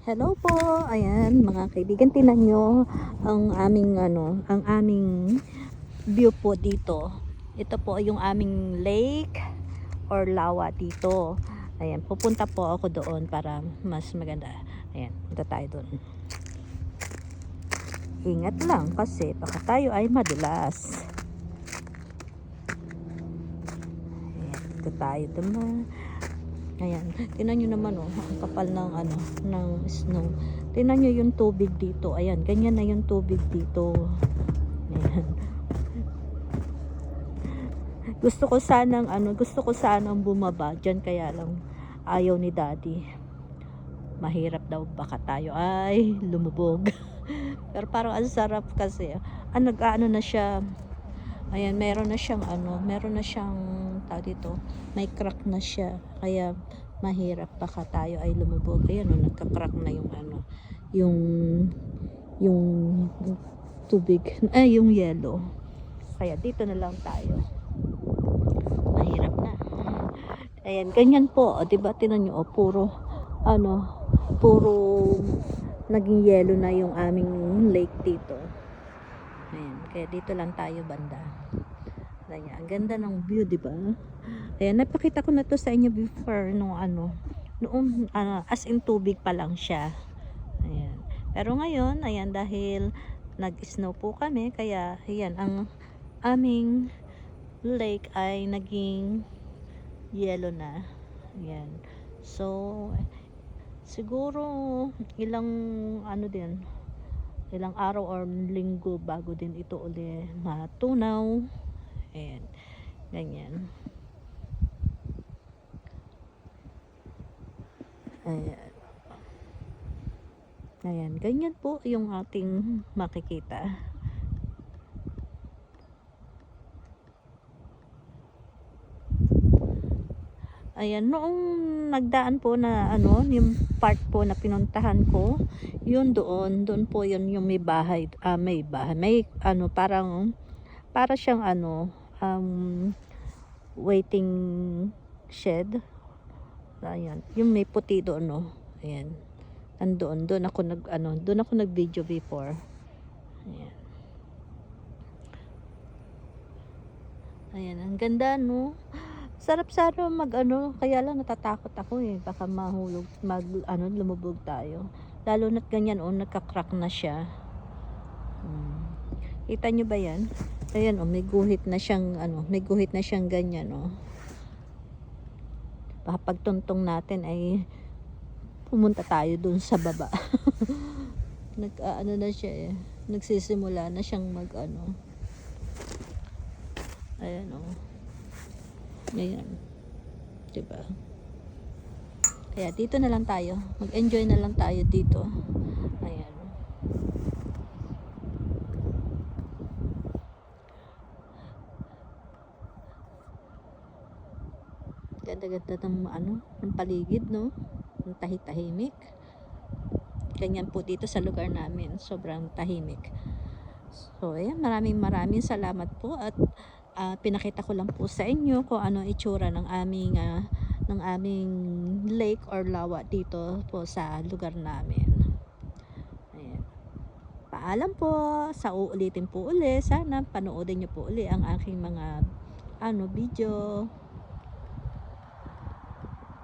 Hello po. Ayan, mga kaibigan, tingnan nyo ang aming view po dito. Ito po yung aming lake or lawa dito. Ayan, pupunta po ako doon para mas maganda. Ayan, punta tayo doon. Ingat lang kasi baka tayo ay madulas. Ayan, punta tayo doon. Ayan, tingnan nyo naman ang kapal ng ng snow. Tingnan nyo yung tubig dito. Ayan, ganyan na yung tubig dito. Ayan. Gusto ko sanang bumaba diyan, kaya lang ayaw ni Daddy. Mahirap daw, baka tayo ay lumubog. Pero parang ang sarap kasi. Nag-aano na siya. Ayan, meron na siyang tawag dito, may crack na siya, kaya mahirap, baka tayo ay lumubog. Ayan nagka-crack na yung yung tubig, yung yellow. Kaya dito na lang tayo. Mahirap na. Ayan, ganyan po, 'di ba? Tingnan niyo, puro naging yellow na yung aming lake dito. Ayan, kaya dito lang tayo banda. Ayan, ang ganda ng view, di ba? Ayan, napakita ko na to sa inyo before noong as in tubig pa lang siya. Ayan. Pero ngayon, ayan, dahil nag-snow po kami, kaya ayan, ang aming lake ay naging yellow na. Ayan. So, siguro ilang araw or linggo bago din ito uli matunaw. Ayan, ganyan. Ayan. Ayan, ganyan po yung ating makikita. Ayan, noong nagdaan po na yung part po na pinuntahan ko, yun doon po yun yung may bahay, may parang para siyang waiting shed. Ayan, yung may puti doon, ayan. Doon ako nag-video before. Ayan. Ayan, ang ganda, no? Sarap sana kaya lang natatakot ako baka lumubog tayo. Lalo na't ganyan, nagka-crack na siya. Kita nyo ba yan? Ayan, may guhit na siyang ganyan, Baka pagtuntong natin ay pumunta tayo dun sa baba. Na siya nagsisimula na siyang ayan, ayan, diba? Kaya dito na lang tayo, mag-enjoy na lang tayo dito. Ayan. Ganda-ganda ng paligid, no? Ang tahimik. Ganyan po dito sa lugar namin, sobrang tahimik. So, ayan, maraming salamat po, at pinakita ko lang po sa inyo kung ano itsura ng aming lake or lawa dito po sa lugar namin. Ayan. Paalam po, sa uulitin po uli. Sana panoodin niyo po uli ang aking mga video.